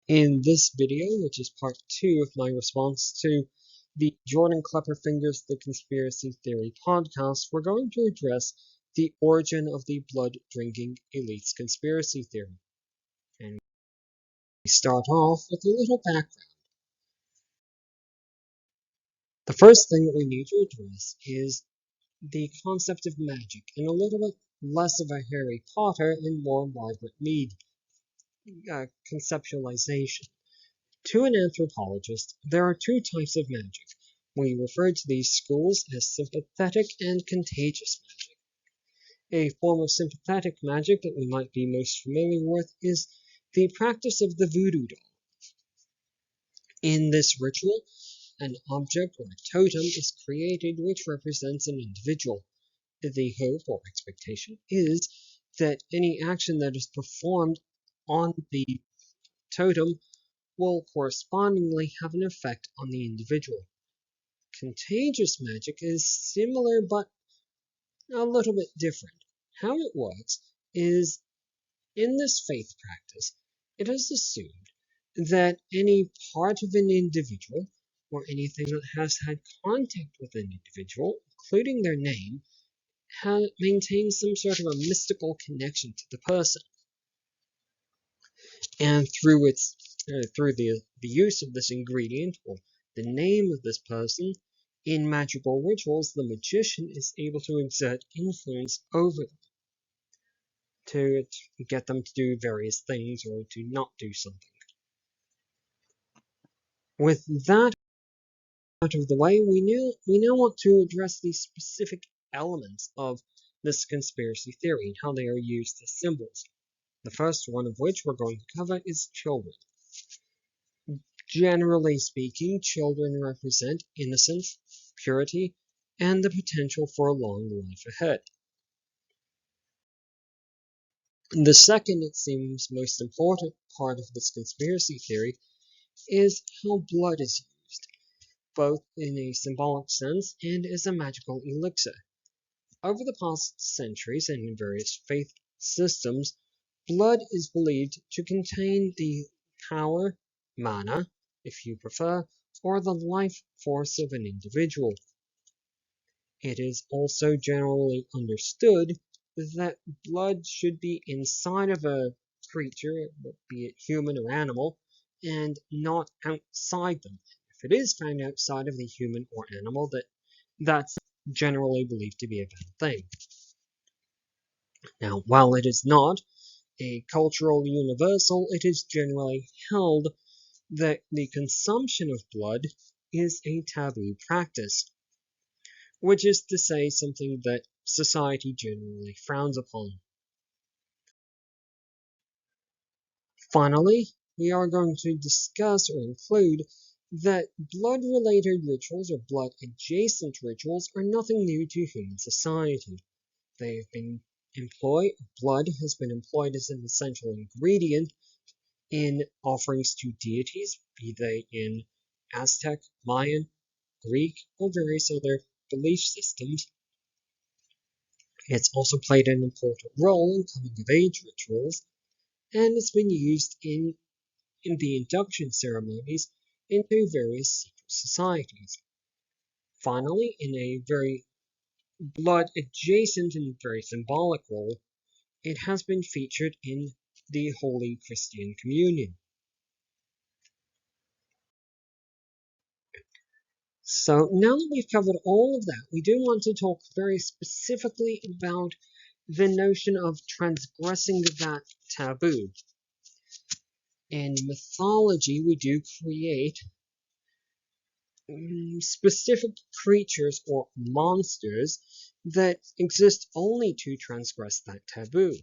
In this video, which is part 2 of my response to the Jordan Klepper Fingers the Conspiracy Theory podcast, we're going to address the origin of the blood-drinking elites conspiracy theory. And we start off with a little background. The first thing that we need to address is the concept of magic, and a little bit less of a Harry Potter and more Margaret Mead conceptualization. To an anthropologist, there are two types of magic. We refer to these schools as sympathetic and contagious magic. A form of sympathetic magic that we might be most familiar with is the practice of the voodoo doll. In this ritual, an object or a totem is created which represents an individual. The hope or expectation is that any action that is performed on the totem will correspondingly have an effect on the individual. Contagious magic is similar but a little bit different. How it works is, in this faith practice, it is assumed that any part of an individual or anything that has had contact with an individual, including their name, maintains some sort of a mystical connection to the person. And through the use of this ingredient or the name of this person in magical rituals, the magician is able to exert influence over them to get them to do various things or to not do something. With that out of the way, we now want to address the specific elements of this conspiracy theory and how they are used as symbols. The first one of which we're going to cover is children. Generally speaking, children represent innocence, purity, and the potential for a long life ahead. The second, it seems, most important part of this conspiracy theory is how blood is used, both in a symbolic sense and as a magical elixir. Over the past centuries and in various faith systems, blood is believed to contain the power, mana, if you prefer, or the life force of an individual. It is also generally understood that blood should be inside of a creature, be it human or animal, and not outside them. If it is found outside of the human or animal, that's generally believed to be a bad thing. Now, while it is not a cultural universal, it is generally held that the consumption of blood is a taboo practice, which is to say something that society generally frowns upon. Finally, we are going to discuss or include that blood-related rituals or blood-adjacent rituals are nothing new to human society. They have been blood has been employed as an essential ingredient in offerings to deities, be they in Aztec, Mayan, Greek, or various other belief systems. It's also played an important role in coming-of-age rituals, and it's been used in the induction ceremonies into various secret societies. Finally, in a very blood-adjacent and very symbolic role, it has been featured in the Holy Christian Communion. So now that we've covered all of that, we do want to talk very specifically about the notion of transgressing that taboo. In mythology, we do create specific creatures or monsters that exist only to transgress that taboo.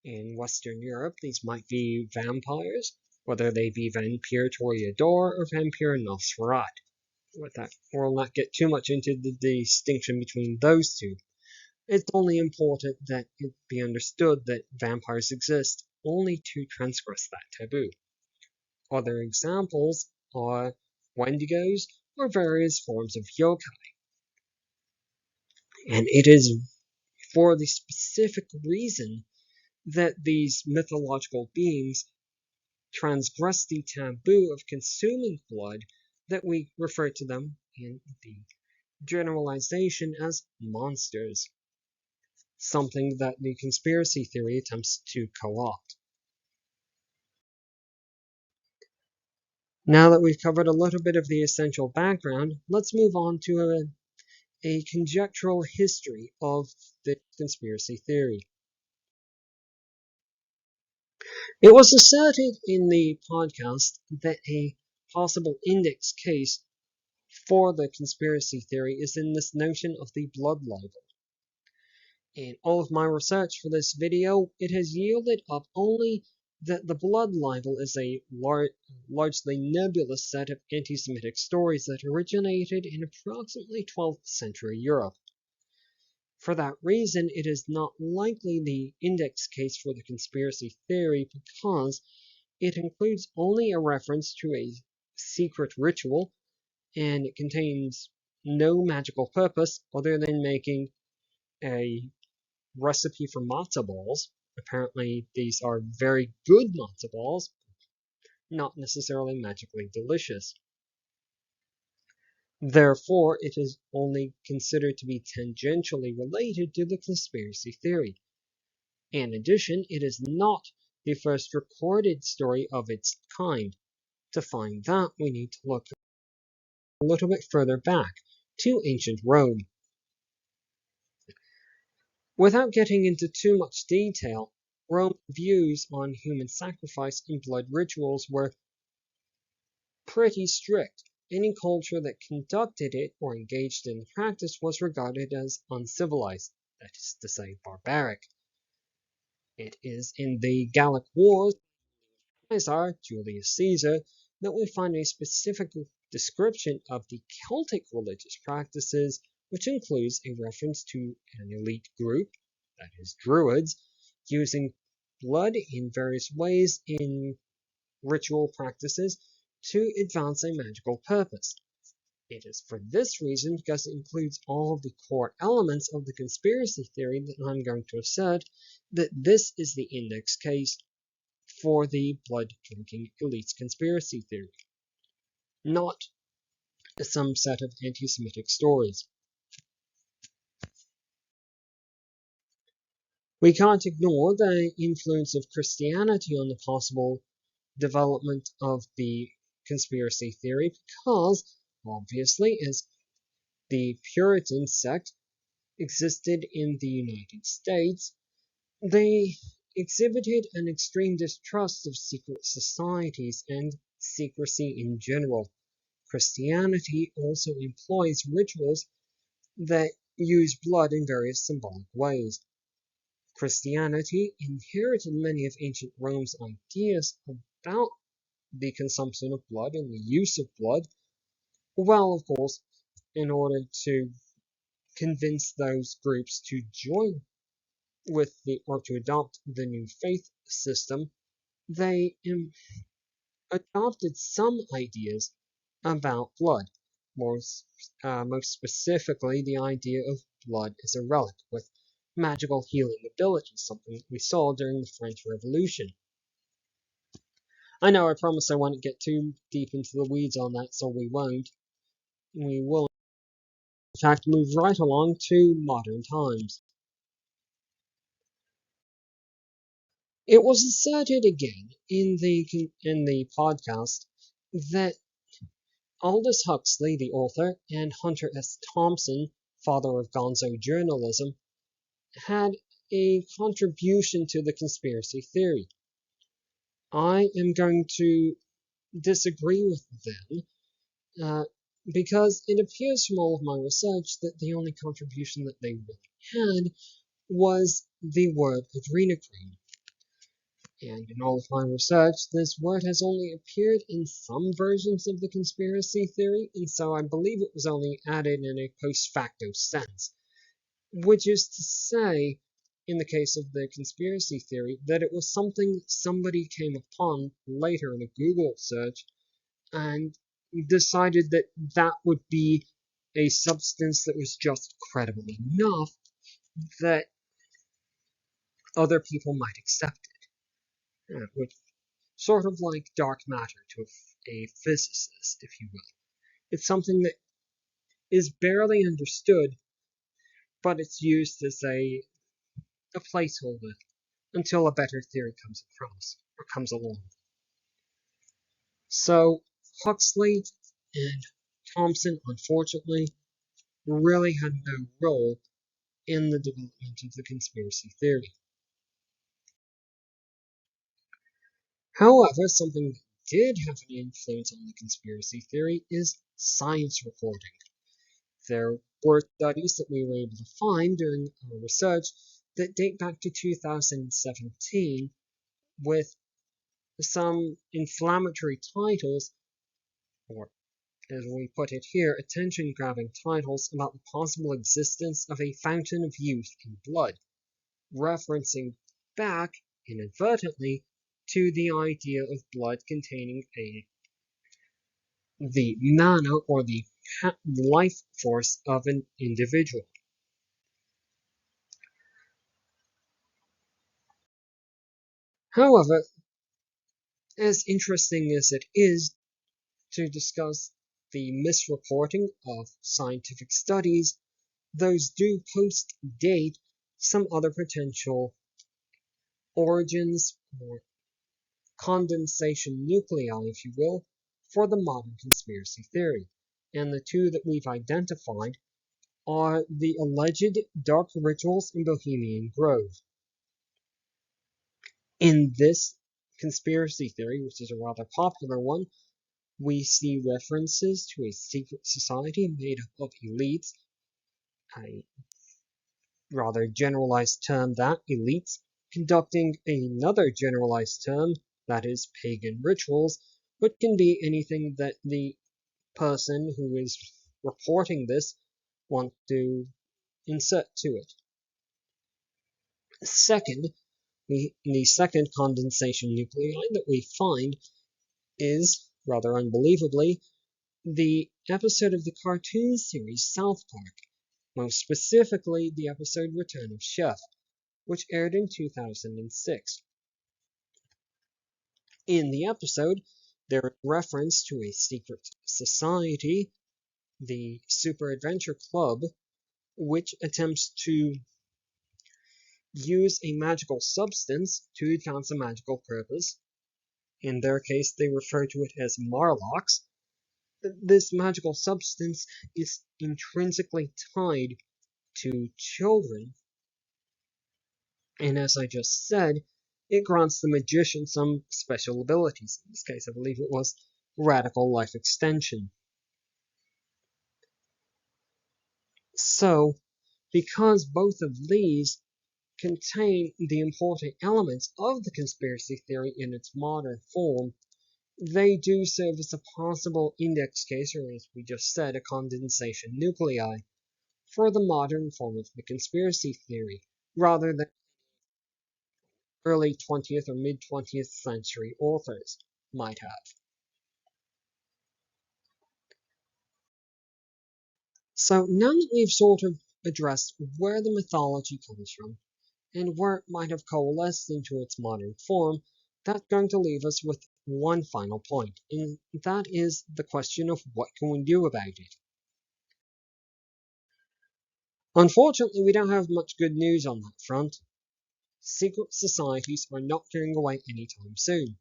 In Western Europe, these might be vampires, whether they be Vampire Toreador or Vampire Nosferat. With that, we'll not get too much into the distinction between those two. It's only important that it be understood that vampires exist only to transgress that taboo. Other examples are Wendigos or various forms of yokai. And it is for the specific reason that these mythological beings transgress the taboo of consuming blood that we refer to them in the generalization as monsters, something that the conspiracy theory attempts to co-opt. Now that we've covered a little bit of the essential background, let's move on to a conjectural history of the conspiracy theory. It was asserted in the podcast that a possible index case for the conspiracy theory is in this notion of the blood libel. In all of my research for this video, it has yielded up only that the blood libel is a largely nebulous set of anti-Semitic stories that originated in approximately 12th century Europe. For that reason, it is not likely the index case for the conspiracy theory because it includes only a reference to a secret ritual and it contains no magical purpose other than making a recipe for matzo balls. Apparently, these are very good matzo balls, not necessarily magically delicious. Therefore, it is only considered to be tangentially related to the conspiracy theory. In addition, it is not the first recorded story of its kind. To find that, we need to look a little bit further back, to ancient Rome. Without getting into too much detail, Rome's views on human sacrifice and blood rituals were pretty strict. Any culture that conducted it or engaged in the practice was regarded as uncivilized, that is to say, barbaric. It is in the Gallic Wars, Caesar, Julius Caesar, that we find a specific description of the Celtic religious practices, which includes a reference to an elite group, that is, Druids, using blood in various ways in ritual practices to advance a magical purpose. It is for this reason, because it includes all of the core elements of the conspiracy theory, that I'm going to assert that this is the index case for the blood-drinking elites conspiracy theory, not some set of anti-Semitic stories. We can't ignore the influence of Christianity on the possible development of the conspiracy theory because, obviously, as the Puritan sect existed in the United States, they exhibited an extreme distrust of secret societies and secrecy in general. Christianity also employs rituals that use blood in various symbolic ways. Christianity inherited many of ancient Rome's ideas about the consumption of blood and the use of blood, well, of course, in order to convince those groups to join with or to adopt the new faith system, they adopted some ideas about blood, most specifically the idea of blood as a relic with magical healing abilities, something that we saw during the French Revolution. I know I promised I wouldn't get too deep into the weeds on that, so we won't. We will, in fact, move right along to modern times. It was asserted again in the podcast that Aldous Huxley, the author, and Hunter S. Thompson, father of gonzo journalism, had a contribution to the conspiracy theory. I am going to disagree with them because it appears from all of my research that the only contribution that they really had was the word adrenochrome. And in all of my research, this word has only appeared in some versions of the conspiracy theory, and so I believe it was only added in a post facto sense. Which is to say, in the case of the conspiracy theory, that it was something somebody came upon later in a Google search and decided that that would be a substance that was just credible enough that other people might accept it. Which sort of like dark matter to a physicist, if you will. It's something that is barely understood, but it's used as a placeholder until a better theory comes along. So Huxley and Thomson, unfortunately, really had no role in the development of the conspiracy theory. However, something that did have an influence on the conspiracy theory is science reporting. There were studies that we were able to find during our research that date back to 2017 with some inflammatory titles, or as we put it here, attention-grabbing titles about the possible existence of a fountain of youth in blood, referencing back, inadvertently, to the idea of blood containing the mana or the life force of an individual. However, as interesting as it is to discuss the misreporting of scientific studies, those do post-date some other potential origins or condensation nuclei, if you will, for the modern conspiracy theory. And the two that we've identified are the alleged dark rituals in Bohemian Grove. In this conspiracy theory, which is a rather popular one, we see references to a secret society made up of elites, a rather generalized term that, elites, conducting another generalized term, that is pagan rituals, which can be anything that the person who is reporting this wants to insert to it. Second, the second condensation nuclei that we find is, rather unbelievably, the episode of the cartoon series South Park, most specifically the episode Return of Chef, which aired in 2006. In the episode, there is reference to a secret society, the Super Adventure Club, which attempts to use a magical substance to advance a magical purpose. In their case, they refer to it as Marlocks. This magical substance is intrinsically tied to children, and as I just said, it grants the magician some special abilities. In this case, I believe it was radical life extension. So, because both of these contain the important elements of the conspiracy theory in its modern form, they do serve as a possible index case, or as we just said, a condensation nuclei, for the modern form of the conspiracy theory, rather than early 20th or mid 20th century authors might have. So now that we've sort of addressed where the mythology comes from and where it might have coalesced into its modern form, that's going to leave us with one final point, and that is the question of what can we do about it. Unfortunately, we don't have much good news on that front. Secret societies are not going away anytime soon.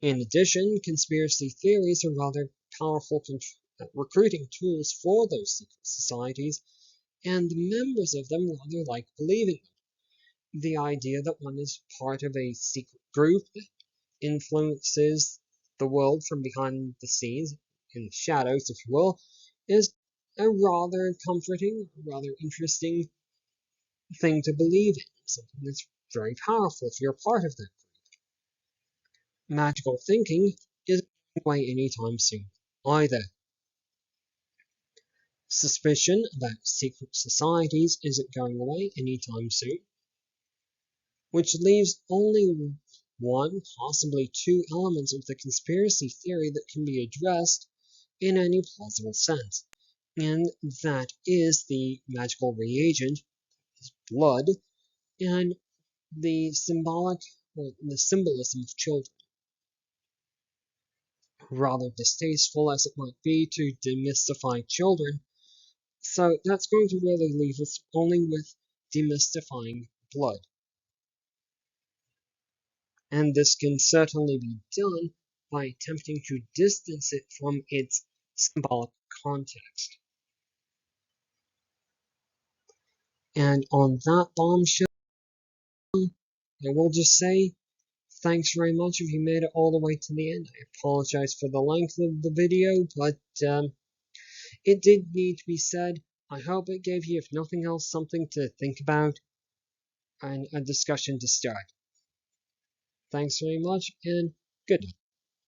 In addition, conspiracy theories are rather powerful recruiting tools for those secret societies, and the members of them rather like believing them. The idea that one is part of a secret group that influences the world from behind the scenes, in the shadows, if you will, is a rather comforting, rather interesting thing to believe in, something that's very powerful if you're a part of that. Magical thinking isn't going away anytime soon either. Suspicion about secret societies isn't going away anytime soon, which leaves only one, possibly two elements of the conspiracy theory that can be addressed in any plausible sense, and that is the magical reagent, blood, and the symbolic or the symbolism of children. Rather distasteful as it might be to demystify children, so that's going to really leave us only with demystifying blood. And this can certainly be done by attempting to distance it from its symbolic context. And on that bombshell, I will just say, thanks very much if you made it all the way to the end. I apologize for the length of the video, but it did need to be said. I hope it gave you, if nothing else, something to think about and a discussion to start. Thanks very much, and good night.